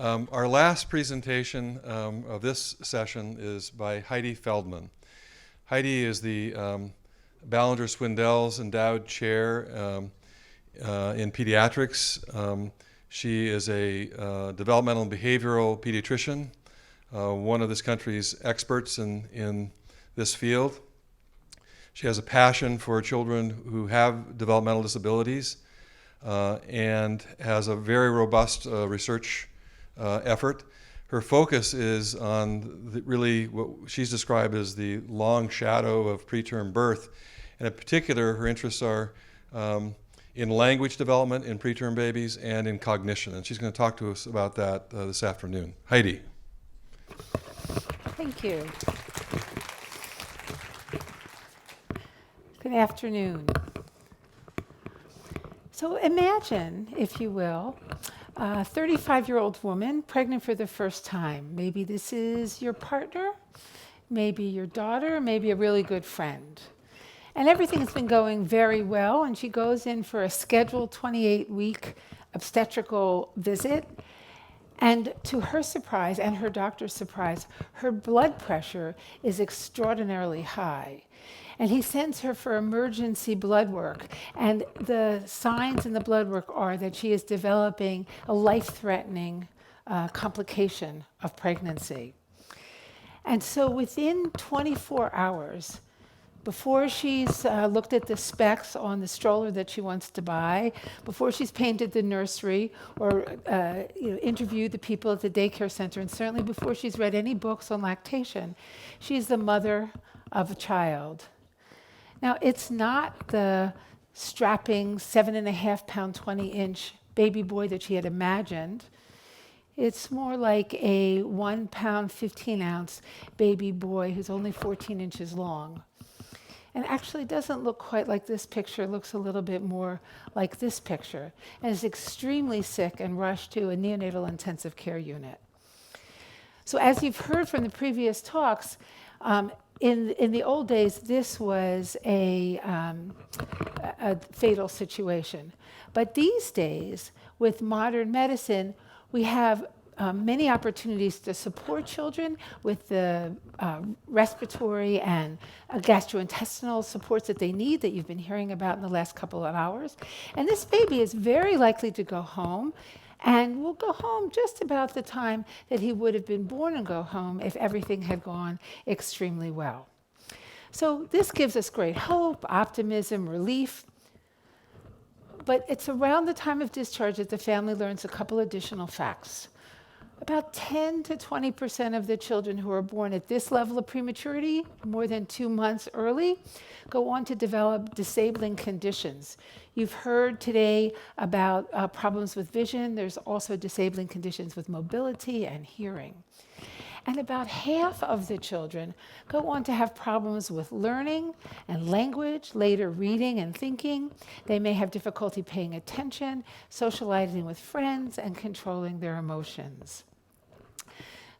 Our last presentation of this session is by Heidi Feldmen. Heidi is the Ballinger Swindells Endowed Chair in Pediatrics. She is a developmental and behavioral pediatrician, one of this country's experts in this field. She has a passion for children who have developmental disabilities and has a very robust research effort. Her focus is on really what she's described as the long shadow of preterm birth. And in particular, her interests are in language development in preterm babies and in cognition. And she's going to talk to us about that this afternoon. Heidi. Thank you. Good afternoon. So imagine, if you will, a 35-year-old woman pregnant for the first time. Maybe this is your partner, maybe your daughter, maybe a really good friend. And everything has been going very well, and she goes in for a scheduled 28-week obstetrical visit. And to her surprise and her doctor's surprise, her blood pressure is extraordinarily high. And he sends her for emergency blood work. And the signs in the blood work are that she is developing a life-threatening complication of pregnancy. And so within 24 hours, before she's looked at the specs on the stroller that she wants to buy, before she's painted the nursery or interviewed the people at the daycare center, and certainly before she's read any books on lactation, she's the mother of a child. Now, it's not the strapping 7.5-pound, 20-inch baby boy that she had imagined. It's more like a 1-pound, 15-ounce baby boy who's only 14 inches long. And actually doesn't look quite like this picture, looks a little bit more like this picture, and is extremely sick and rushed to a neonatal intensive care unit. So as you've heard from the previous talks, in the old days, this was a fatal situation. But these days, with modern medicine, we have many opportunities to support children with the respiratory and gastrointestinal supports that they need that you've been hearing about in the last couple of hours. And this baby is very likely to go home, and will go home just about the time that he would have been born and go home if everything had gone extremely well. So this gives us great hope, optimism, relief. But it's around the time of discharge that the family learns a couple additional facts. About 10 to 20% of the children who are born at this level of prematurity, more than 2 months early, go on to develop disabling conditions. You've heard today about problems with vision. There's also disabling conditions with mobility and hearing. And about half of the children go on to have problems with learning and language, later reading and thinking. They may have difficulty paying attention, socializing with friends, and controlling their emotions.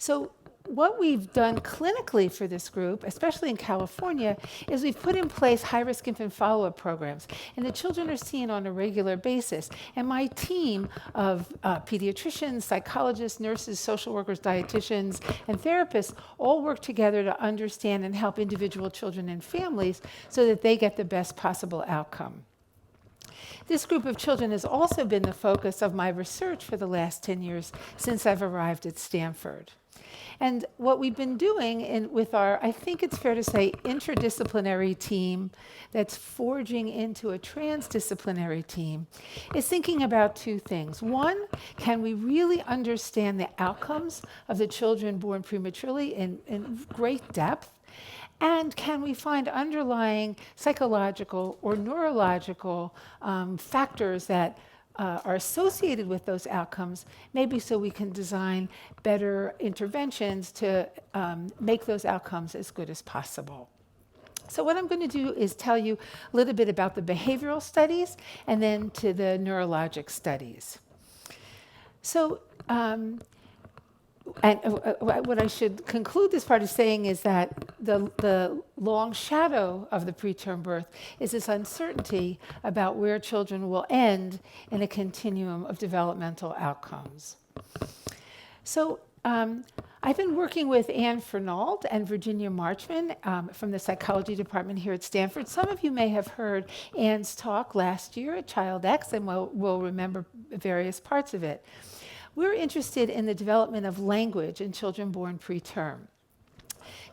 So what we've done clinically for this group, especially in California, is we've put in place high-risk infant follow-up programs, and the children are seen on a regular basis. And my team of pediatricians, psychologists, nurses, social workers, dietitians, and therapists all work together to understand and help individual children and families so that they get the best possible outcome. This group of children has also been the focus of my research for the last 10 years since I've arrived at Stanford. And what we've been doing with our, I think it's fair to say, interdisciplinary team that's forging into a transdisciplinary team is thinking about two things. One, can we really understand the outcomes of the children born prematurely in great depth? And can we find underlying psychological or neurological factors that are associated with those outcomes, maybe so we can design better interventions to make those outcomes as good as possible. So what I'm going to do is tell you a little bit about the behavioral studies and then to the neurologic studies. So what I should conclude this part of saying is that the long shadow of the preterm birth is this uncertainty about where children will end in a continuum of developmental outcomes. So I've been working with Anne Fernald and Virginia Marchman from the psychology department here at Stanford. Some of you may have heard Anne's talk last year at Child X and will remember various parts of it. We're interested in the development of language in children born preterm.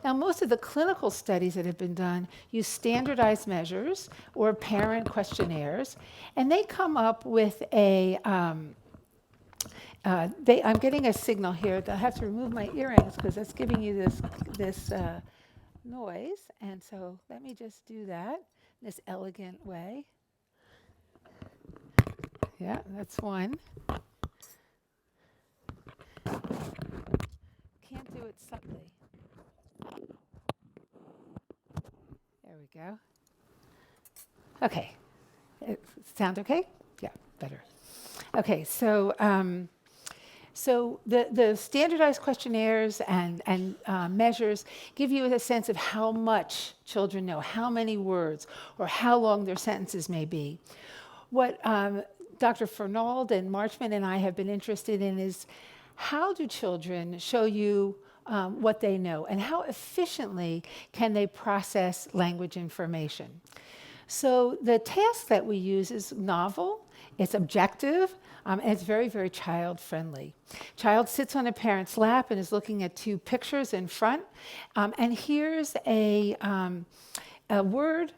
Now, most of the clinical studies that have been done use standardized measures or parent questionnaires, and they come up with a I'm getting a signal here. I have to remove my earrings because that's giving you this noise. And so let me just do that in this elegant way. Yeah, that's one. Can't do it subtly. There we go. Okay. Sound okay? Yeah, better. Okay, so the standardized questionnaires and measures give you a sense of how much children know, how many words, or how long their sentences may be. What Dr. Fernald and Marchman and I have been interested in is how do children show you what they know, and how efficiently can they process language information. So the task that we use is novel, it's objective, and it's very, very child-friendly. Child sits on a parent's lap and is looking at two pictures in front, and here's a word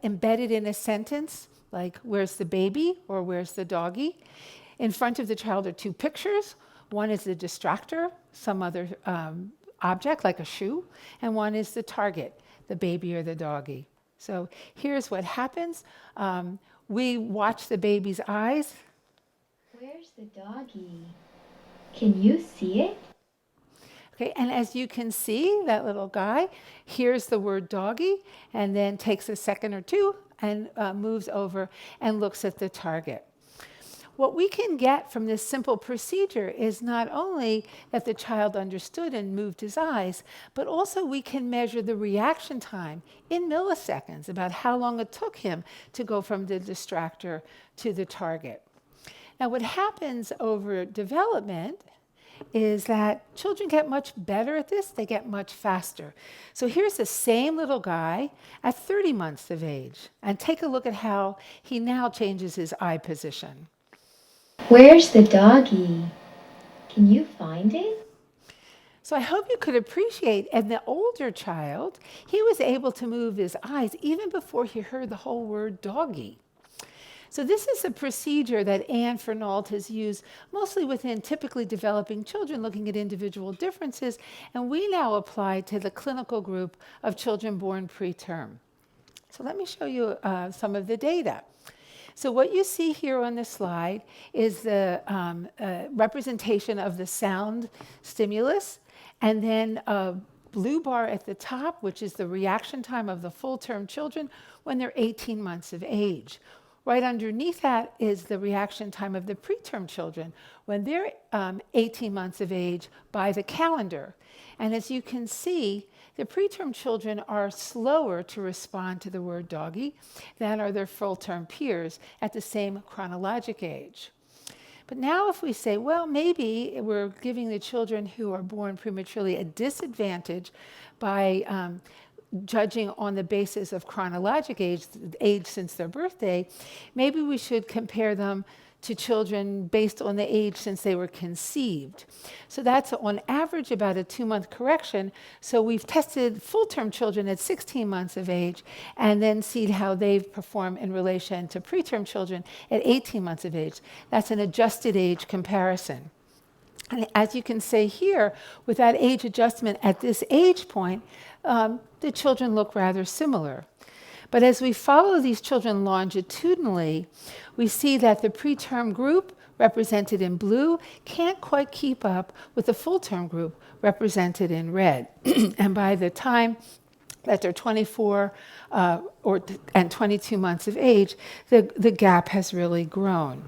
embedded in a sentence, like where's the baby or where's the doggy. In front of the child are two pictures. One is the distractor, some other object like a shoe, and one is the target, the baby or the doggy. So here's what happens. We watch the baby's eyes. Where's the doggy? Can you see it? Okay, and as you can see, that little guy hears the word doggy and then takes a second or two and moves over and looks at the target. What we can get from this simple procedure is not only that the child understood and moved his eyes, but also we can measure the reaction time in milliseconds about how long it took him to go from the distractor to the target. Now, what happens over development is that children get much better at this, they get much faster. So here's the same little guy at 30 months of age, and take a look at how he now changes his eye position. Where's the doggy? Can you find it? So I hope you could appreciate, in the older child, he was able to move his eyes even before he heard the whole word doggy. So this is a procedure that Anne Fernald has used mostly within typically developing children, looking at individual differences, and we now apply to the clinical group of children born preterm. So let me show you some of the data. So what you see here on the slide is the representation of the sound stimulus, and then a blue bar at the top, which is the reaction time of the full-term children when they're 18 months of age. Right underneath that is the reaction time of the preterm children when they're 18 months of age by the calendar. And as you can see, the preterm children are slower to respond to the word doggy than are their full-term peers at the same chronologic age. But now if we say, well, maybe we're giving the children who are born prematurely a disadvantage by judging on the basis of chronologic age since their birthday, maybe we should compare them to children based on the age since they were conceived. So that's on average about a 2-month correction. So we've tested full-term children at 16 months of age and then seen how they perform in relation to preterm children at 18 months of age. That's an adjusted age comparison. And as you can see here, with that age adjustment at this age point, the children look rather similar. But as we follow these children longitudinally, we see that the preterm group, represented in blue, can't quite keep up with the full-term group, represented in red. And by the time that they're 24 and 22 months of age, the gap has really grown.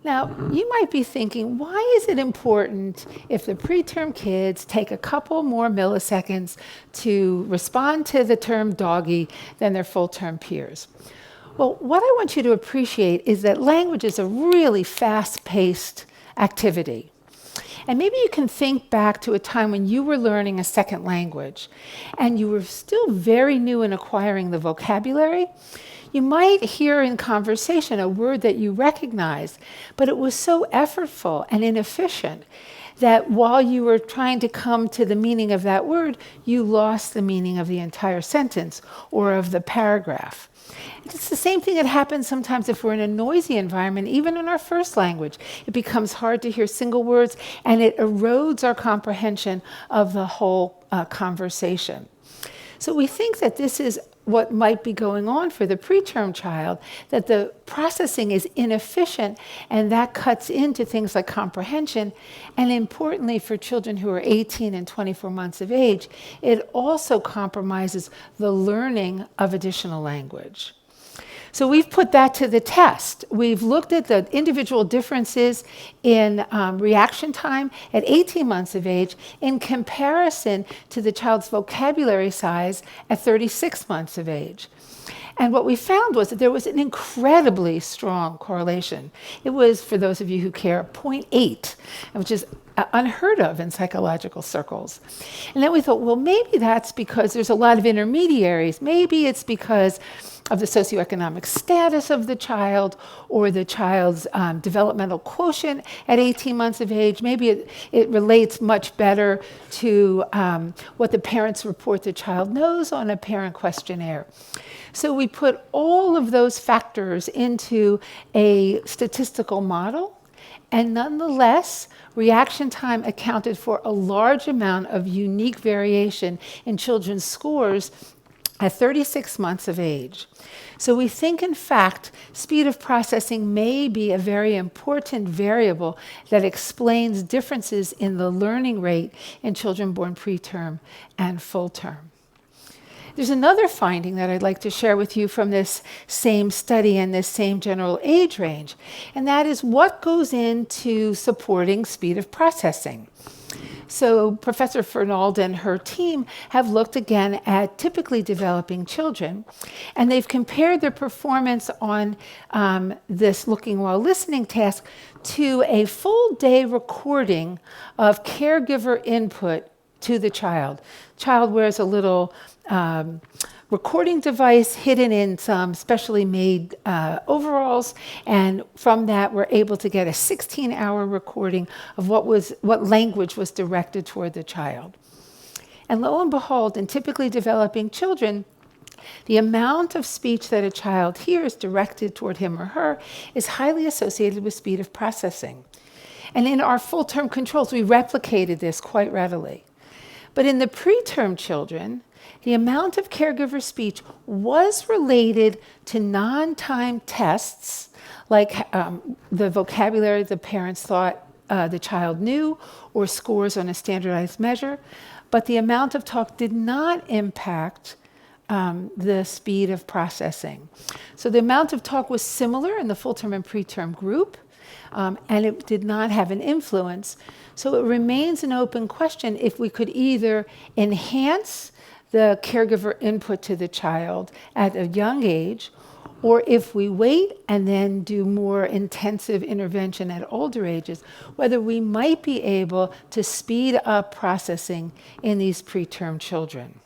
Now, you might be thinking, why is it important if the preterm kids take a couple more milliseconds to respond to the term doggy than their full-term peers? Well, what I want you to appreciate is that language is a really fast-paced activity. And maybe you can think back to a time when you were learning a second language and you were still very new in acquiring the vocabulary. You might hear in conversation a word that you recognized, but it was so effortful and inefficient that while you were trying to come to the meaning of that word, you lost the meaning of the entire sentence or of the paragraph. It's the same thing that happens sometimes if we're in a noisy environment, even in our first language. It becomes hard to hear single words, and it erodes our comprehension of the whole conversation. So we think that this is what might be going on for the preterm child, that the processing is inefficient, and that cuts into things like comprehension. And importantly, for children who are 18 and 24 months of age, it also compromises the learning of additional language. So we've put that to the test. We've looked at the individual differences in reaction time at 18 months of age in comparison to the child's vocabulary size at 36 months of age. And what we found was that there was an incredibly strong correlation. It was, for those of you who care, 0.8, which is unheard of in psychological circles. And then we thought, well, maybe that's because there's a lot of intermediaries. Maybe it's because of the socioeconomic status of the child or the child's developmental quotient at 18 months of age. Maybe it relates much better to what the parents report the child knows on a parent questionnaire. So we put all of those factors into a statistical model, and nonetheless, reaction time accounted for a large amount of unique variation in children's scores at 36 months of age. So we think, in fact, speed of processing may be a very important variable that explains differences in the learning rate in children born preterm and full term. There's another finding that I'd like to share with you from this same study and this same general age range, and that is what goes into supporting speed of processing. So Professor Fernald and her team have looked again at typically developing children, and they've compared their performance on this looking while listening task to a full day recording of caregiver input to the child. Child wears a little recording device hidden in some specially made overalls, and from that we're able to get a 16-hour recording of what language was directed toward the child. And lo and behold, in typically developing children, the amount of speech that a child hears directed toward him or her is highly associated with speed of processing. And in our full-term controls, we replicated this quite readily. But in the preterm children, the amount of caregiver speech was related to non-time tests, like the vocabulary the parents thought the child knew, or scores on a standardized measure, but the amount of talk did not impact the speed of processing. So the amount of talk was similar in the full-term and preterm group, and it did not have an influence. So it remains an open question if we could either enhance the caregiver input to the child at a young age, or if we wait and then do more intensive intervention at older ages, whether we might be able to speed up processing in these preterm children.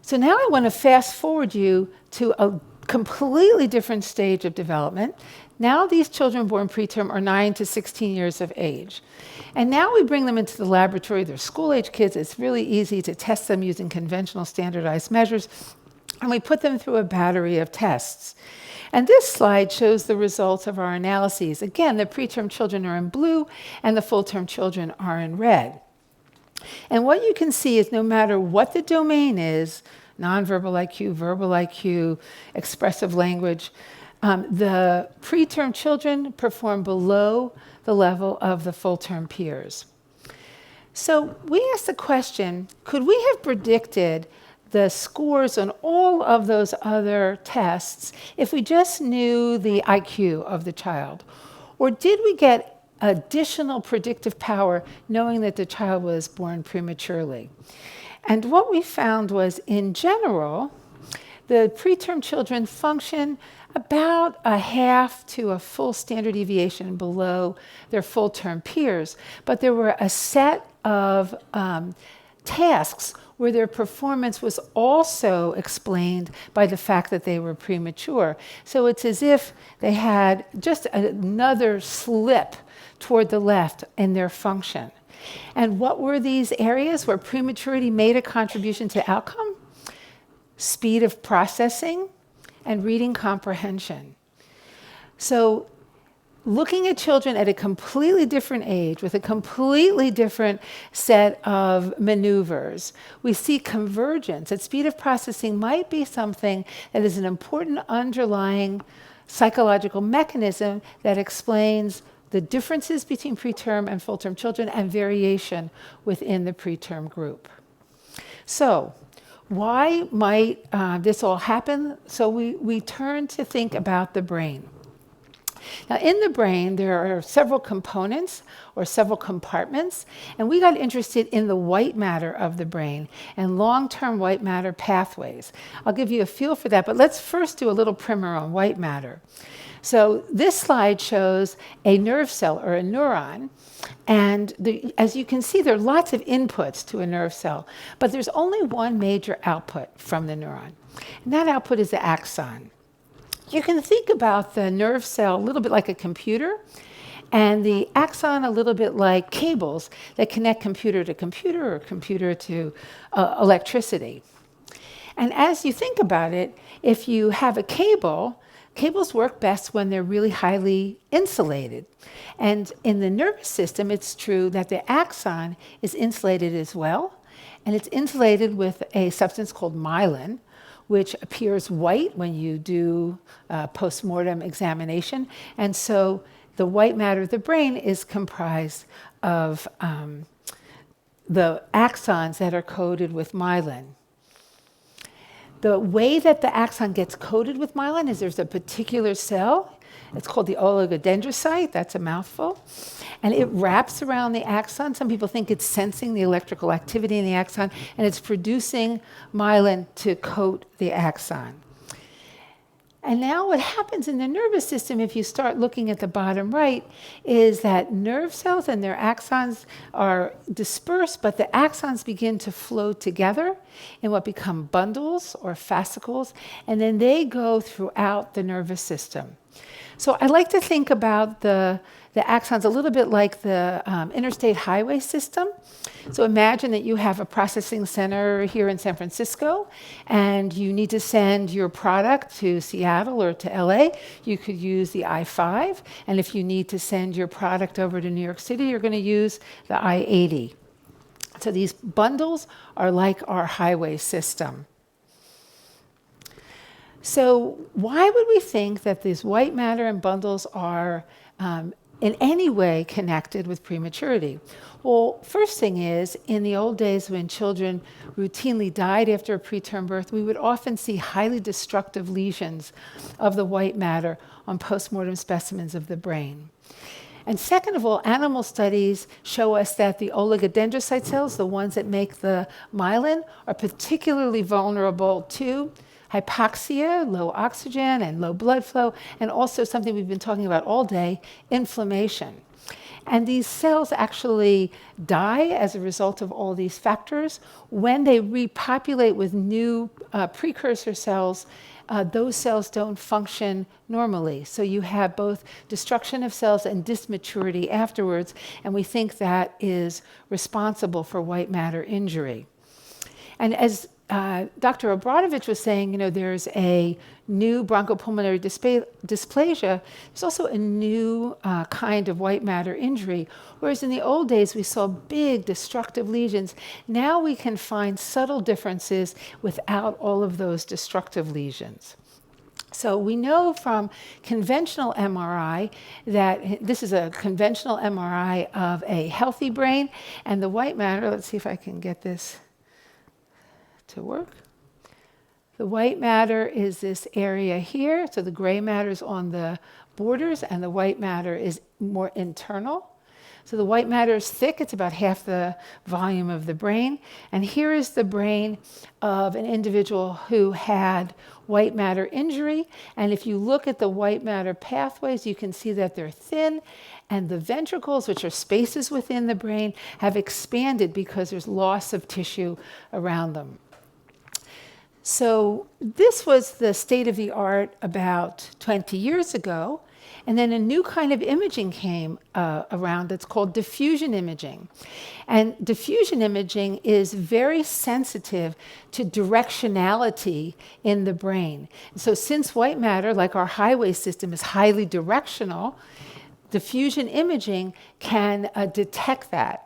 So now I want to fast forward you to a completely different stage of development. Now these children born preterm are 9 to 16 years of age. And now we bring them into the laboratory. They're school-age kids. It's really easy to test them using conventional standardized measures. And we put them through a battery of tests. And this slide shows the results of our analyses. Again, the preterm children are in blue, and the full-term children are in red. And what you can see is no matter what the domain is, nonverbal IQ, verbal IQ, expressive language, the preterm children perform below the level of the full-term peers. So we asked the question, could we have predicted the scores on all of those other tests if we just knew the IQ of the child? Or did we get additional predictive power knowing that the child was born prematurely? And what we found was, in general, The preterm children function about a half to a full standard deviation below their full-term peers, but there were a set of tasks where their performance was also explained by the fact that they were premature. So it's as if they had just another slip toward the left in their function. And what were these areas where prematurity made a contribution to outcome? Speed of processing and reading comprehension. So looking at children at a completely different age with a completely different set of maneuvers, we see convergence. That speed of processing might be something that is an important underlying psychological mechanism that explains the differences between preterm and full-term children and variation within the preterm group. So why might this all happen? So we turn to think about the brain. Now, in the brain, there are several components or several compartments, and we got interested in the white matter of the brain and long-term white matter pathways. I'll give you a feel for that, but let's first do a little primer on white matter. So this slide shows a nerve cell or a neuron, and as you can see, there are lots of inputs to a nerve cell, but there's only one major output from the neuron, and that output is the axon. You can think about the nerve cell a little bit like a computer, and the axon a little bit like cables that connect computer to computer or computer to electricity. And as you think about it, if you have a cable, cables work best when they're really highly insulated. And in the nervous system, it's true that the axon is insulated as well, and it's insulated with a substance called myelin, which appears white when you do postmortem examination. And so the white matter of the brain is comprised of the axons that are coated with myelin. The way that the axon gets coated with myelin is there's a particular cell. It's called the oligodendrocyte. That's a mouthful. And it wraps around the axon. Some people think it's sensing the electrical activity in the axon, and it's producing myelin to coat the axon. And now what happens in the nervous system, if you start looking at the bottom right, is that nerve cells and their axons are dispersed, but the axons begin to flow together in what become bundles or fascicles, and then they go throughout the nervous system. So I like to think about the axons a little bit like the interstate highway system. So imagine that you have a processing center here in San Francisco, and you need to send your product to Seattle or to LA. You could use the I-5, and if you need to send your product over to New York City, you're going to use the I-80. So these bundles are like our highway system. So why would we think that these white matter and bundles are in any way connected with prematurity? Well, first thing is, in the old days when children routinely died after a preterm birth, we would often see highly destructive lesions of the white matter on postmortem specimens of the brain. And second of all, animal studies show us that the oligodendrocyte cells, the ones that make the myelin, are particularly vulnerable to hypoxia, low oxygen, and low blood flow, and also something we've been talking about all day, inflammation. And these cells actually die as a result of all these factors. When they repopulate with new precursor cells, those cells don't function normally. So you have both destruction of cells and dysmaturity afterwards, and we think that is responsible for white matter injury. And as Dr. Obradovich was saying, there's a new bronchopulmonary dysplasia. There's also a new kind of white matter injury, whereas in the old days we saw big destructive lesions. Now we can find subtle differences without all of those destructive lesions. So we know from conventional MRI that this is a conventional MRI of a healthy brain, and the white matter, let's see if I can get this to work. The white matter is this area here, so the gray matter is on the borders and the white matter is more internal. So the white matter is thick. It's about half the volume of the brain. And here is the brain of an individual who had white matter injury. And if you look at the white matter pathways, you can see that they're thin. And the ventricles, which are spaces within the brain, have expanded because there's loss of tissue around them. So this was the state of the art about 20 years ago. And then a new kind of imaging came around that's called diffusion imaging. And diffusion imaging is very sensitive to directionality in the brain. So since white matter, like our highway system, is highly directional, diffusion imaging can detect that.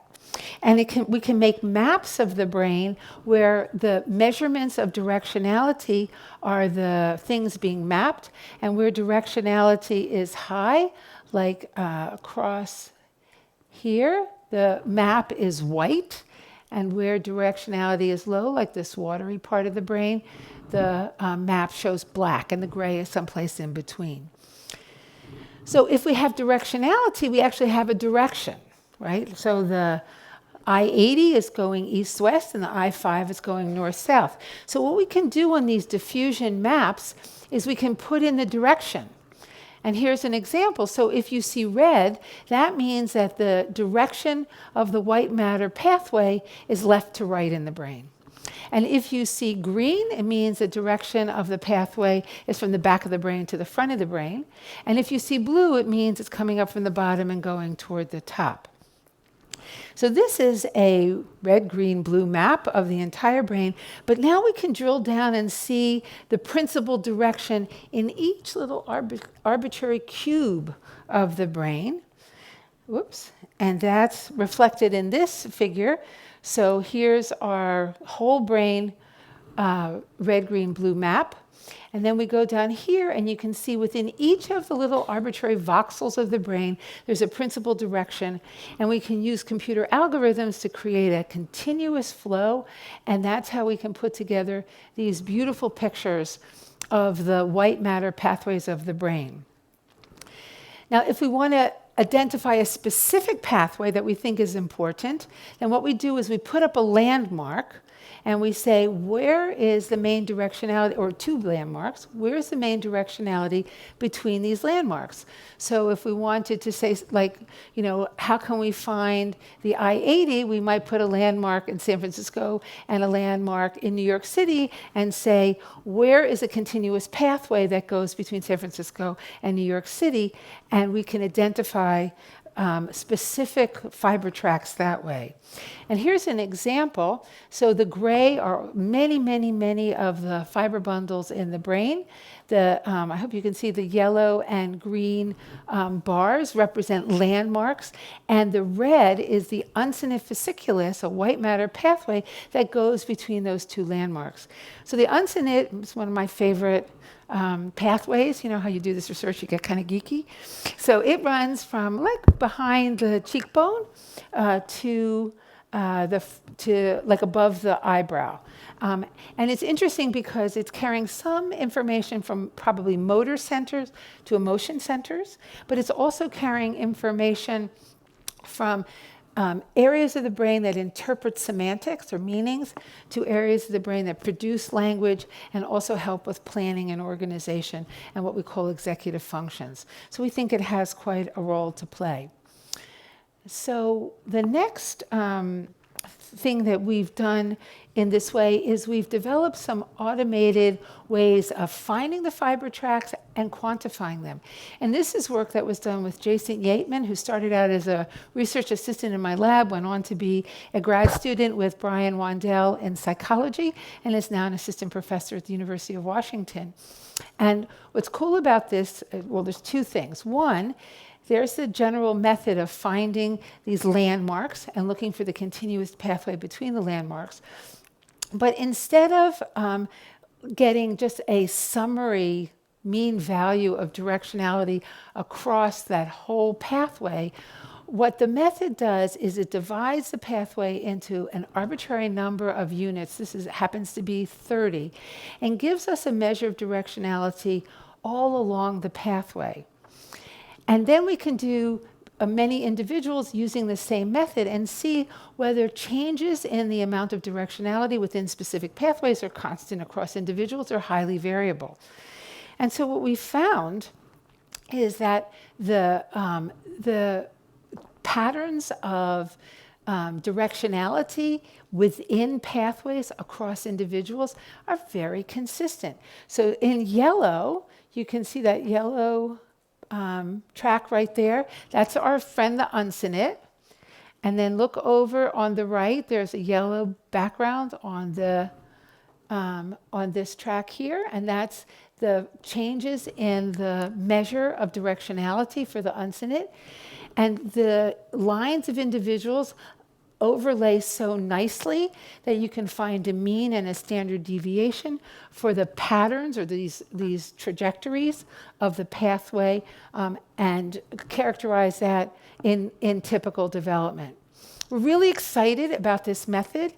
And we can make maps of the brain where the measurements of directionality are the things being mapped, and where directionality is high, like across here, the map is white, and where directionality is low, like this watery part of the brain, the map shows black, and the gray is someplace in between. So if we have directionality, we actually have a direction, right? So the I-80 is going east-west, and the I-5 is going north-south. So what we can do on these diffusion maps is we can put in the direction. And here's an example. So if you see red, that means that the direction of the white matter pathway is left to right in the brain. And if you see green, it means the direction of the pathway is from the back of the brain to the front of the brain. And if you see blue, it means it's coming up from the bottom and going toward the top. So this is a red, green, blue map of the entire brain, but now we can drill down and see the principal direction in each little arbitrary cube of the brain. Whoops. And that's reflected in this figure. So here's our whole brain red, green, blue map. And then we go down here, and you can see within each of the little arbitrary voxels of the brain, there's a principal direction. And we can use computer algorithms to create a continuous flow. And that's how we can put together these beautiful pictures of the white matter pathways of the brain. Now, if we want to identify a specific pathway that we think is important, then what we do is we put up a landmark, and we say, where is the main directionality, or two landmarks, where is the main directionality between these landmarks? So if we wanted to say, like, you know, how can we find the I-80, we might put a landmark in San Francisco and a landmark in New York City and say, where is a continuous pathway that goes between San Francisco and New York City? And we can identify specific fiber tracks that way. And here's an example. So the gray are many, many, many of the fiber bundles in the brain. I hope you can see the yellow and green bars represent landmarks. And the red is the uncinate fasciculus, a white matter pathway that goes between those two landmarks. So the uncinate is one of my favorite pathways. You know how you do this research, you get kind of geeky. So it runs from like behind the cheekbone to like above the eyebrow. And it's interesting because it's carrying some information from probably motor centers to emotion centers, but it's also carrying information from areas of the brain that interpret semantics or meanings to areas of the brain that produce language and also help with planning and organization and what we call executive functions. So we think it has quite a role to play. So the next thing that we've done in this way is we've developed some automated ways of finding the fiber tracks and quantifying them. And this is work that was done with Jason Yateman, who started out as a research assistant in my lab, went on to be a grad student with Brian Wandel in psychology, and is now an assistant professor at the University of Washington. And what's cool about this, well, there's two things. One, there's the general method of finding these landmarks and looking for the continuous pathway between the landmarks. But instead of getting just a summary mean value of directionality across that whole pathway, what the method does is it divides the pathway into an arbitrary number of units. Happens to be 30, and gives us a measure of directionality all along the pathway. And then we can do many individuals using the same method and see whether changes in the amount of directionality within specific pathways are constant across individuals or highly variable. And so what we found is that the patterns of directionality within pathways across individuals are very consistent. So in yellow, you can see that yellow track right there. That's our friend the uncinate. And then look over on the right, there's a yellow background on this track here, and that's the changes in the measure of directionality for the uncinate. And the lines of individuals overlay so nicely that you can find a mean and a standard deviation for the patterns or these trajectories of the pathway and characterize that in typical development. We're really excited about this method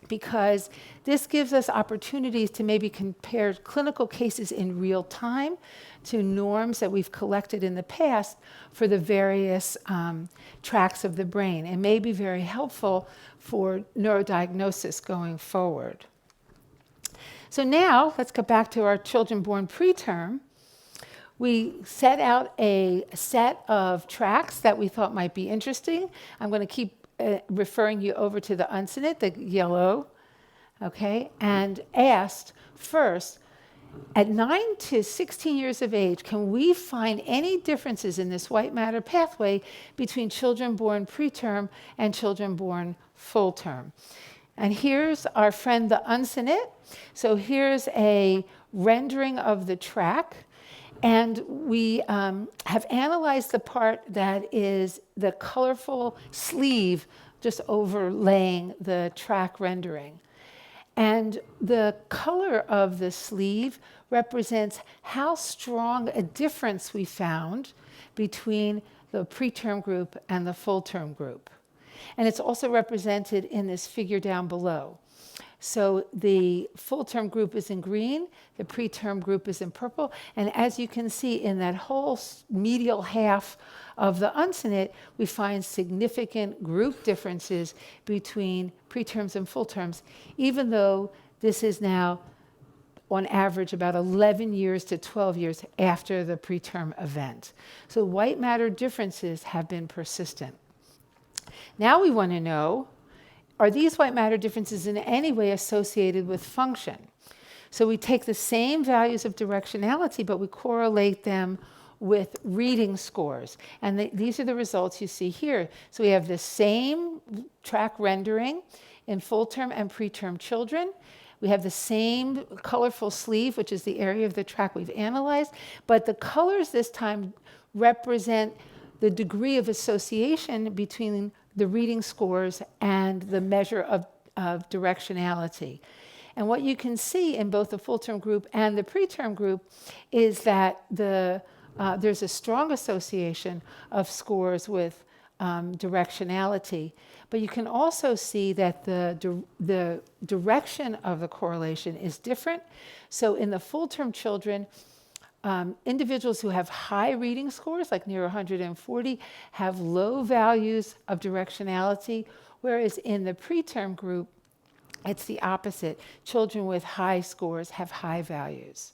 because this gives us opportunities to maybe compare clinical cases in real time to norms that we've collected in the past for the various tracts of the brain, and may be very helpful for neurodiagnosis going forward. So now let's go back to our children born preterm. We set out a set of tracks that we thought might be interesting. I'm going to keep referring you over to the uncinate, the yellow, okay, and asked first, at 9 to 16 years of age, can we find any differences in this white matter pathway between children born preterm and children born full term? And here's our friend the uncinate. So here's a rendering of the track. And we have analyzed the part that is the colorful sleeve just overlaying the track rendering. And the color of the sleeve represents how strong a difference we found between the preterm group and the full-term group. And it's also represented in this figure down below. So the full-term group is in green, the preterm group is in purple, and as you can see in that whole medial half of the uncinate, we find significant group differences between preterms and full terms, even though this is now on average about 11 years to 12 years after the preterm event. So white matter differences have been persistent. Now we want to know, are these white matter differences in any way associated with function? So we take the same values of directionality, but we correlate them with reading scores. And these are the results you see here. So we have the same track rendering in full-term and preterm children. We have the same colorful sleeve, which is the area of the track we've analyzed, but the colors this time represent the degree of association between the reading scores and the measure of directionality. And what you can see in both the full-term group and the preterm group is that there's a strong association of scores with directionality. But you can also see that the direction of the correlation is different. So in the full-term children, individuals who have high reading scores, like near 140, have low values of directionality, whereas in the preterm group, it's the opposite. Children with high scores have high values.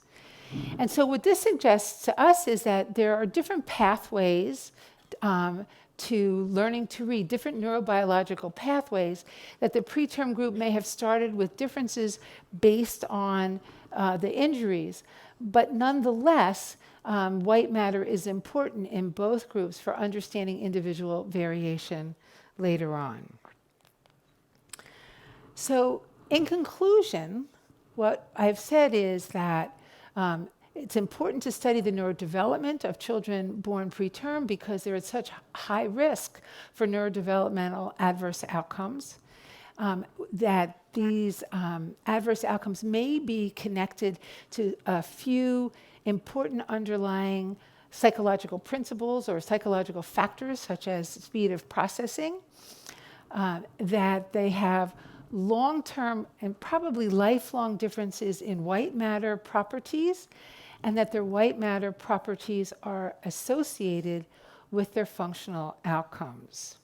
And so what this suggests to us is that there are different pathways to learning to read, different neurobiological pathways, that the preterm group may have started with differences based on the injuries. But nonetheless, white matter is important in both groups for understanding individual variation later on. So in conclusion, what I've said is that it's important to study the neurodevelopment of children born preterm because they're at such high risk for neurodevelopmental adverse outcomes. That these adverse outcomes may be connected to a few important underlying psychological principles or psychological factors, such as speed of processing, that they have long-term and probably lifelong differences in white matter properties, and that their white matter properties are associated with their functional outcomes.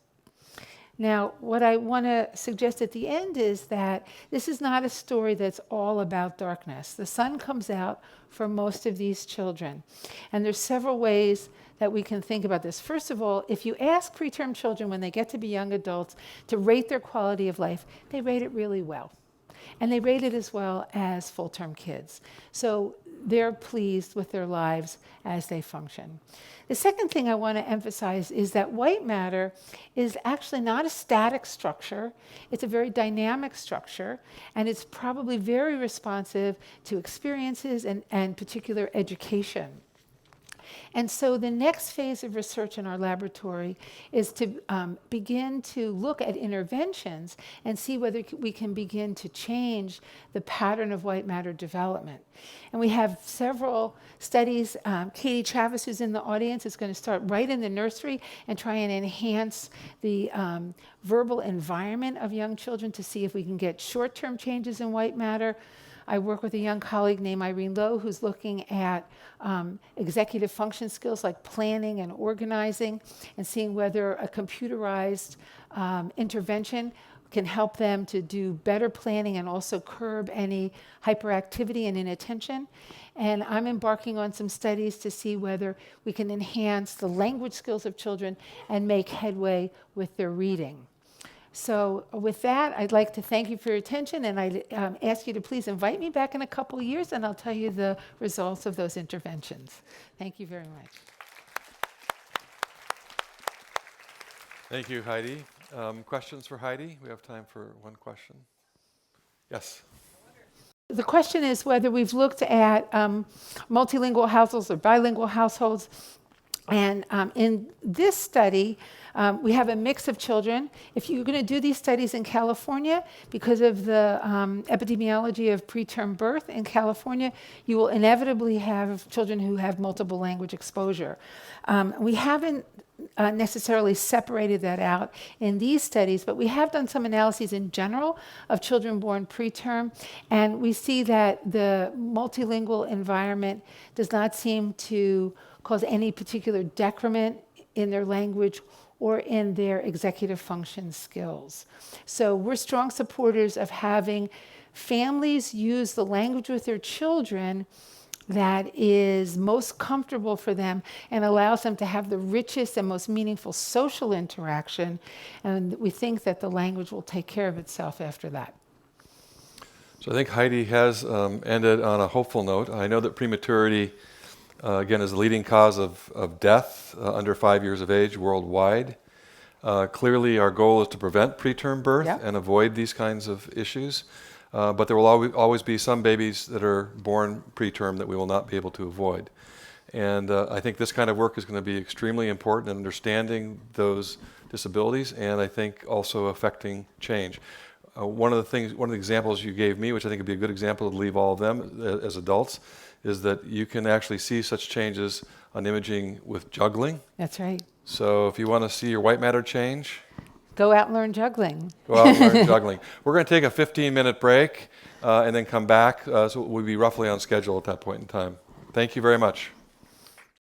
Now, what I want to suggest at the end is that this is not a story that's all about darkness. The sun comes out for most of these children. And there's several ways that we can think about this. First of all, if you ask preterm children when they get to be young adults to rate their quality of life, they rate it really well. And they rate it as well as full-term kids. So they're pleased with their lives as they function. The second thing I want to emphasize is that white matter is actually not a static structure. It's a very dynamic structure, and it's probably very responsive to experiences and particular education. And so the next phase of research in our laboratory is to begin to look at interventions and see whether we can begin to change the pattern of white matter development. And we have several studies. Katie Travis, who's in the audience, is going to start right in the nursery and try and enhance the verbal environment of young children to see if we can get short-term changes in white matter. I work with a young colleague named Irene Lowe who's looking at executive function skills like planning and organizing and seeing whether a computerized intervention can help them to do better planning and also curb any hyperactivity and inattention. And I'm embarking on some studies to see whether we can enhance the language skills of children and make headway with their reading. So with that, I'd like to thank you for your attention, and I ask you to please invite me back in a couple of years, and I'll tell you the results of those interventions. Thank you very much. Thank you, Heidi. Questions for Heidi? We have time for one question. Yes. The question is whether we've looked at multilingual households or bilingual households. And in this study, we have a mix of children. If you're going to do these studies in California, because of the epidemiology of preterm birth in California, you will inevitably have children who have multiple language exposure. We haven't necessarily separated that out in these studies, but we have done some analyses in general of children born preterm, and we see that the multilingual environment does not seem to cause any particular decrement in their language or in their executive function skills. So we're strong supporters of having families use the language with their children that is most comfortable for them and allows them to have the richest and most meaningful social interaction. And we think that the language will take care of itself after that. So I think Heidi has ended on a hopeful note. I know that prematurity, again, is the leading cause of death under 5 years of age worldwide. Clearly, our goal is to prevent preterm birth and avoid these kinds of issues. But there will always be some babies that are born preterm that we will not be able to avoid. And I think this kind of work is going to be extremely important in understanding those disabilities and I think also affecting change. One of the examples you gave me, which I think would be a good example to leave all of them as adults, is that you can actually see such changes on imaging with juggling. That's right. So if you want to see your white matter change, go out and learn juggling. Go out and learn juggling. We're going to take a 15-minute break and then come back. So we'll be roughly on schedule at that point in time. Thank you very much.